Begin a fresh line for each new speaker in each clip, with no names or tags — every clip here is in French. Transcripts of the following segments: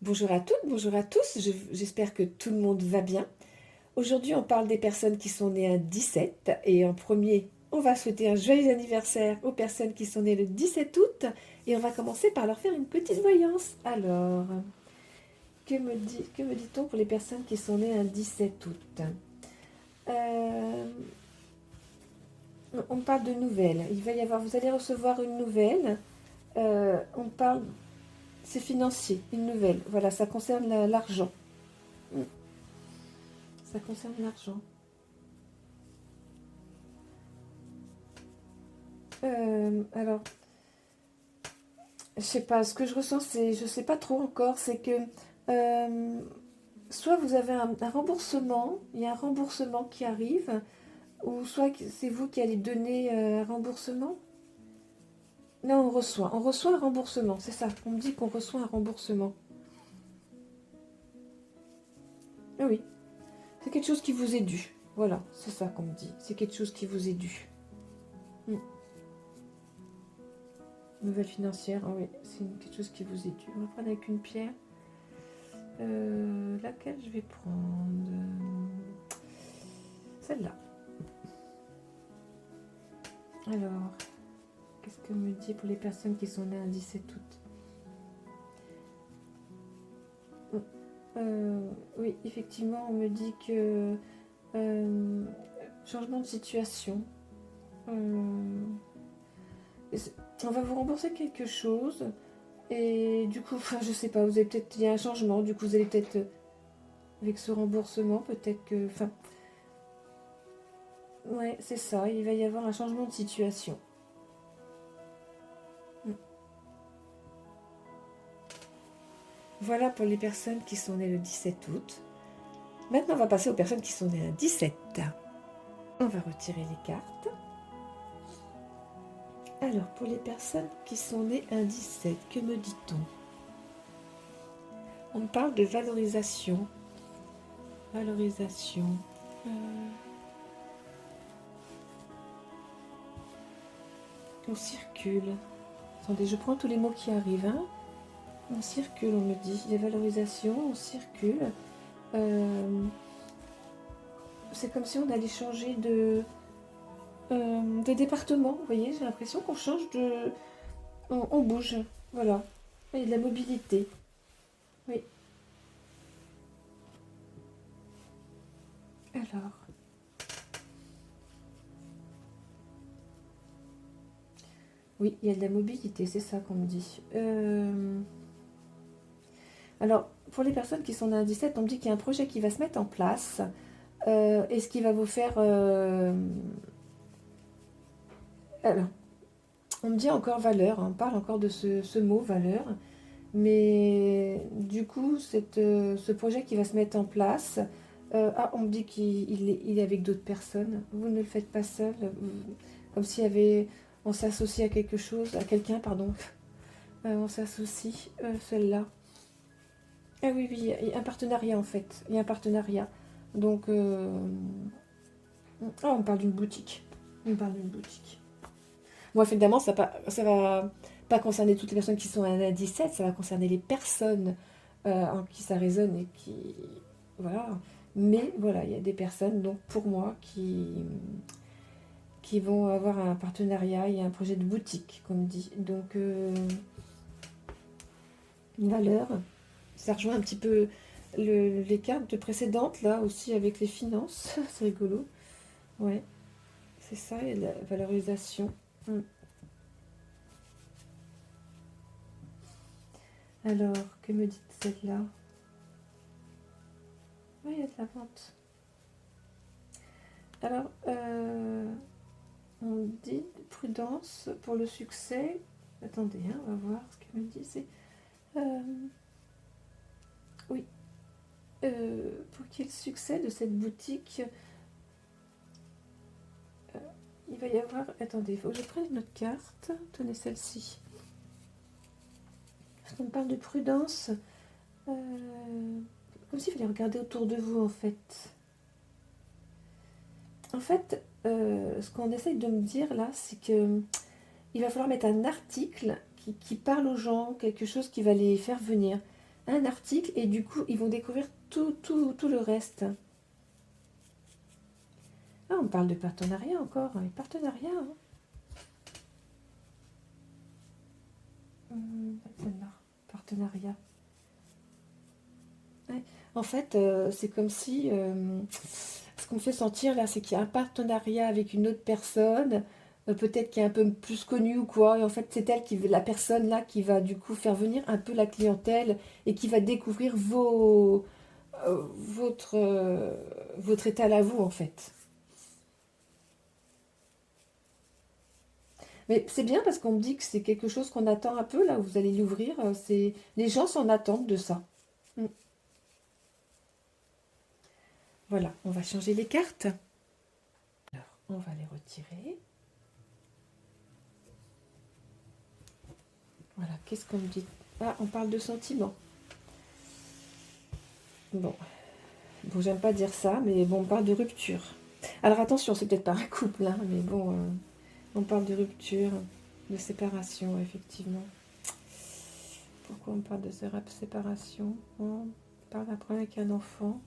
Bonjour à toutes, bonjour à tous, j'espère que tout le monde va bien. Aujourd'hui, on parle des personnes qui sont nées un 17 et en premier, on va souhaiter un joyeux anniversaire aux personnes qui sont nées le 17 août et on va commencer par leur faire une petite voyance. Alors, que me dit-on pour les personnes qui sont nées un 17 août? Euh, on parle de nouvelles. Vous allez recevoir une nouvelle. On parle, c'est financier, une nouvelle. Voilà, ça concerne l'argent. Ça concerne l'argent. Alors, je sais pas, ce que je ressens, je sais pas trop encore, c'est que euh, soit vous avez un remboursement, il y a un remboursement qui arrive, ou soit c'est vous qui allez donner un remboursement. Non, on reçoit un remboursement, c'est ça, on me dit qu'on reçoit un remboursement. Ah oui, c'est quelque chose qui vous est dû. Voilà, c'est ça qu'on me dit, c'est quelque chose qui vous est dû. Hmm. Nouvelle financière, ah oui, c'est quelque chose qui vous est dû. On va prendre avec une pierre. Laquelle je vais prendre? Celle-là. Alors, qu'est-ce que me dit pour les personnes qui sont nées un 17 août? Oui, effectivement, on me dit que euh, changement de situation. Euh, on va vous rembourser quelque chose et du coup, enfin, je sais pas, vous avez peut-être il y a un changement. Du coup, vous allez peut-être avec ce remboursement, peut-être que, enfin, ouais, c'est ça. Il va y avoir un changement de situation. Voilà pour les personnes qui sont nées le 17 août. Maintenant, on va passer aux personnes qui sont nées un 17. On va retirer les cartes. Alors, pour les personnes qui sont nées un 17, que me dit-on? On parle de valorisation. Valorisation. Euh, on circule. Attendez, je prends tous les mots qui arrivent. Hein. On circule, on me dit. Il y a valorisation, on circule. C'est comme si on allait changer de département. Vous voyez, j'ai l'impression qu'on change de... On bouge. Voilà. Il y a de la mobilité. Oui. Alors. Oui, il y a de la mobilité, c'est ça qu'on me dit. Alors, pour les personnes qui sont nées à 17, on me dit qu'il y a un projet qui va se mettre en place. Et ce qui va vous faire... Alors, on me dit encore valeur, hein, on parle encore de ce mot valeur. Mais du coup, ce projet qui va se mettre en place, on me dit qu'il est avec d'autres personnes. Vous ne le faites pas seul. Comme s'il y avait... On s'associe à quelque chose, à quelqu'un, pardon. On s'associe, celle-là. Ah oui, oui, il y a un partenariat en fait. Il y a un partenariat. Donc, on parle d'une boutique. On parle d'une boutique. Bon, évidemment, ça va pas concerner toutes les personnes qui sont à 17, ça va concerner les personnes en qui ça résonne et qui... Voilà. Mais voilà, il y a des personnes, donc pour moi, qui vont avoir un partenariat et un projet de boutique, comme dit. Donc, une valeur. Ça rejoint un petit peu les cartes précédentes, là aussi, avec les finances. C'est rigolo. Ouais, c'est ça, et la valorisation. Mm. Alors, que me dit celle-là? Oui, il y a de la vente. Alors, on dit prudence pour le succès. Attendez, hein, on va voir ce qu'elle me dit. C'est oui, pour qu'il y ait le succès de cette boutique, euh, il va y avoir... Attendez, il faut que je prenne une autre carte. Tenez celle-ci. Parce qu'on parle de prudence. Comme s'il fallait regarder autour de vous, en fait. En fait, ce qu'on essaye de me dire là, c'est que il va falloir mettre un article qui parle aux gens, quelque chose qui va les faire venir. un article et du coup, ils vont découvrir tout le reste. Ah, on parle de partenariat encore. Partenariat, hein. Partenariat. Ouais. En fait, c'est comme si ce qu'on me fait sentir là, c'est qu'il y a un partenariat avec une autre personne, peut-être qui est un peu plus connue ou quoi. Et en fait, c'est elle la personne là qui va du coup faire venir un peu la clientèle et qui va découvrir votre étal à vous en fait. Mais c'est bien parce qu'on me dit que c'est quelque chose qu'on attend un peu là où vous allez l'ouvrir. C'est les gens s'en attendent de ça. Mm. Voilà, on va changer les cartes. Alors, on va les retirer. Voilà, qu'est-ce qu'on me dit? Ah, on parle de sentiments. Bon, j'aime pas dire ça, mais bon, on parle de rupture. Alors attention, c'est peut-être pas un couple, hein, mais bon, on parle de rupture, de séparation, effectivement. Pourquoi on parle de séparation? On parle d'un problème avec un enfant.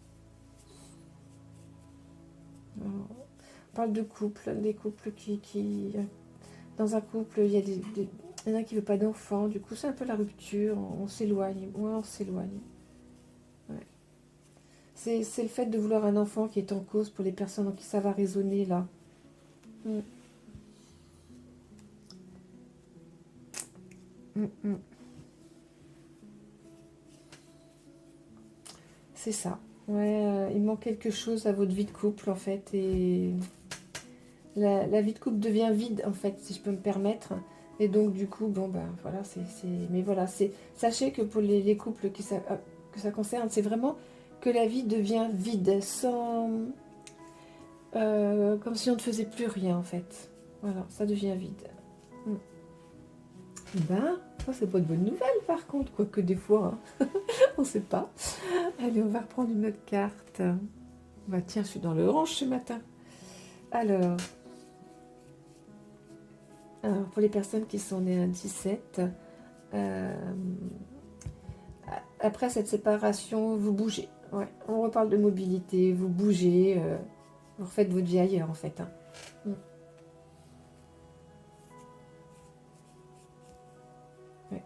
On parle de couple, des couples qui dans un couple, il y en a qui ne veut pas d'enfant, du coup c'est un peu la rupture, on s'éloigne, ouais, on s'éloigne. Ouais. C'est le fait de vouloir un enfant qui est en cause pour les personnes en qui ça va résonner là. Mm. Mm, mm. C'est ça. Ouais, il manque quelque chose à votre vie de couple en fait, et la vie de couple devient vide en fait, si je peux me permettre. Et donc du coup, bon ben voilà, mais voilà, sachez que pour les couples que ça concerne, c'est vraiment que la vie devient vide, comme si on ne faisait plus rien en fait. Voilà, ça devient vide. Mm. Ben, ça c'est pas de bonne nouvelle par contre, quoique des fois, hein, on sait pas. Allez, on va reprendre une autre carte. Bah tiens, je suis dans le orange ce matin. Alors, pour les personnes qui sont nées un 17, après cette séparation, vous bougez. Ouais, on reparle de mobilité, vous bougez, vous refaites votre vie ailleurs en fait. Hein. Mm. Ouais.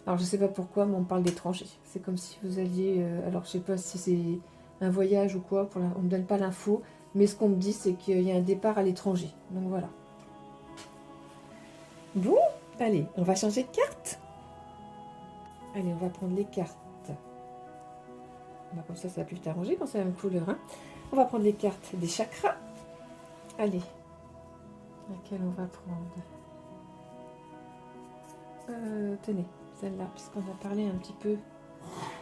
Alors je sais pas pourquoi, mais on parle d'étranger. C'est comme si vous alliez... alors je sais pas si c'est un voyage ou quoi, on ne me donne pas l'info, mais ce qu'on me dit c'est qu'il y a un départ à l'étranger. Donc voilà. Bon, allez, on va changer de carte. Allez, on va prendre les cartes. Comme ça va plus t'arranger quand c'est la même couleur. Hein. On va prendre les cartes des chakras. Allez, laquelle on va prendre tenez, celle-là, puisqu'on a parlé un petit peu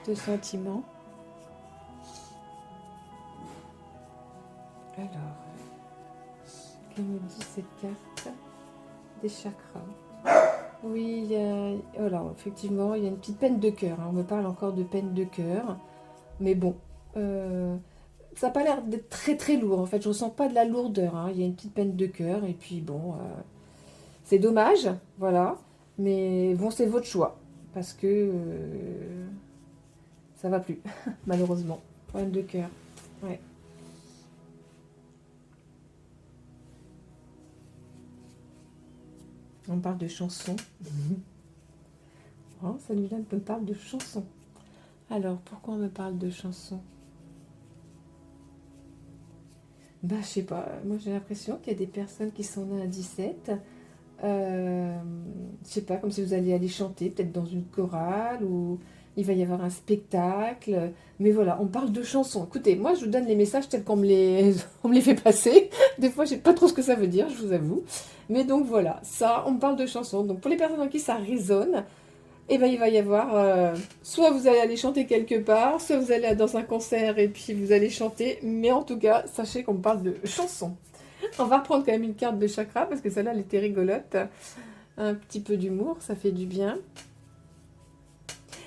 de sentiments. Alors, qu'elle me dit cette carte des chakras? Oui, alors, effectivement, il y a une petite peine de cœur. Hein. On me parle encore de peine de cœur. Mais bon, ça n'a pas l'air d'être très très lourd. En fait, je ressens pas de la lourdeur. Hein. Il y a une petite peine de cœur. Et puis bon, c'est dommage. Voilà. Mais bon, c'est votre choix. Parce que ça va plus, malheureusement. Problème de cœur. Ouais. On parle de chansons. Oh, celui-là me parle de chansons. Alors, pourquoi on me parle de chansons? Bah, je sais pas. Moi, j'ai l'impression qu'il y a des personnes qui sont nées à 17. Je sais pas, comme si vous alliez aller chanter, peut-être dans une chorale, ou il va y avoir un spectacle. Mais voilà, on parle de chansons. Écoutez, moi, je vous donne les messages tels on me les fait passer. Des fois, je sais pas trop ce que ça veut dire, je vous avoue. Mais donc voilà, ça, on parle de chansons. Donc pour les personnes en qui ça résonne, eh ben, il va y avoir, soit vous allez aller chanter quelque part, soit vous allez dans un concert et puis vous allez chanter. Mais en tout cas, sachez qu'on parle de chansons. On va reprendre quand même une carte de chakra parce que celle-là, elle était rigolote. Un petit peu d'humour, ça fait du bien.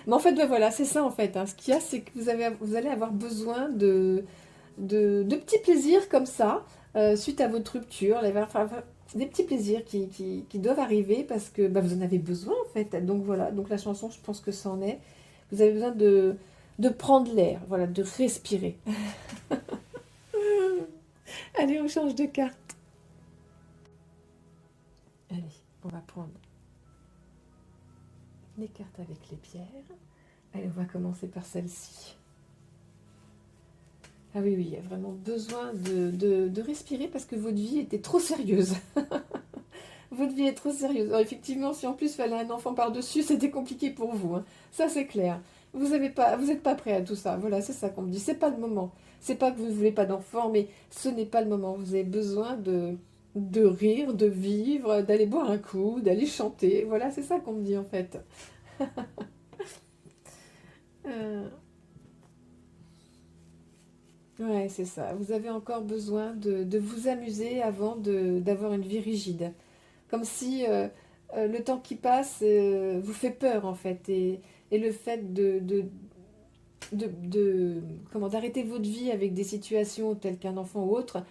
Mais en fait, ben voilà, c'est ça en fait. Hein. Ce qu'il y a, c'est que vous allez avoir besoin de petits plaisirs comme ça, suite à votre rupture. Des petits plaisirs qui doivent arriver parce que bah, vous en avez besoin en fait. Donc voilà, donc la chanson, je pense que ça en est. Vous avez besoin de prendre l'air, voilà, de respirer. Allez, on change de carte. Allez, on va prendre les cartes avec les pierres. Allez, on va commencer par celle-ci. Ah oui, oui, il y a vraiment besoin de respirer parce que votre vie était trop sérieuse. Votre vie est trop sérieuse. Alors effectivement, si en plus il fallait un enfant par-dessus, c'était compliqué pour vous, hein. Ça, c'est clair. Vous n'êtes pas prêt à tout ça. Voilà, c'est ça qu'on me dit. C'est pas le moment. C'est pas que vous ne voulez pas d'enfant, mais ce n'est pas le moment. Vous avez besoin de rire, de vivre, d'aller boire un coup, d'aller chanter. Voilà, c'est ça qu'on me dit en fait. Euh, ouais, c'est ça. Vous avez encore besoin de vous amuser avant d'avoir une vie rigide. Comme si le temps qui passe vous fait peur en fait. Et le fait comment, d'arrêter votre vie avec des situations telles qu'un enfant ou autre,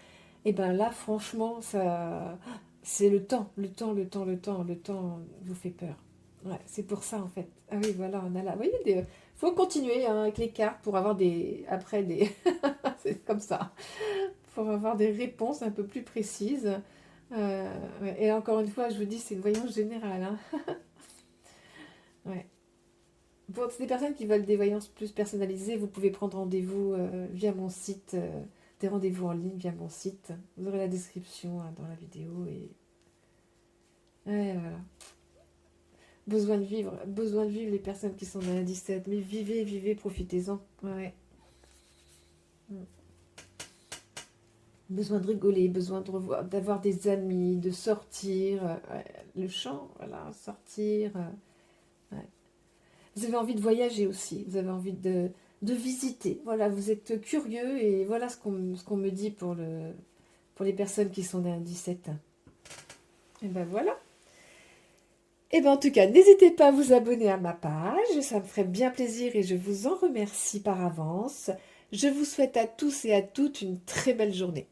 et ben là franchement, ça, c'est le temps vous fait peur. Ouais, c'est pour ça en fait. Ah oui, voilà, on a là. Vous voyez, faut continuer hein, avec les cartes pour avoir après des, c'est comme ça, pour avoir des réponses un peu plus précises. Ouais. Et encore une fois, je vous dis, c'est une voyance générale, hein. Ouais. Pour des personnes qui veulent des voyances plus personnalisées, vous pouvez prendre rendez-vous via mon site, des rendez-vous en ligne via mon site. Vous aurez la description hein, dans la vidéo. Ouais, voilà. Besoin de vivre les personnes qui sont dans la 17. Mais vivez, vivez, profitez-en. Ouais. Mm. Besoin de rigoler, besoin de revoir, d'avoir des amis, de sortir. Ouais. Le chant, voilà, sortir. Ouais. Vous avez envie de voyager aussi, vous avez envie de visiter. Voilà, vous êtes curieux et voilà ce qu'on me dit pour les personnes qui sont nées à 17. Et ben voilà. Et ben en tout cas, n'hésitez pas à vous abonner à ma page, ça me ferait bien plaisir et je vous en remercie par avance. Je vous souhaite à tous et à toutes une très belle journée.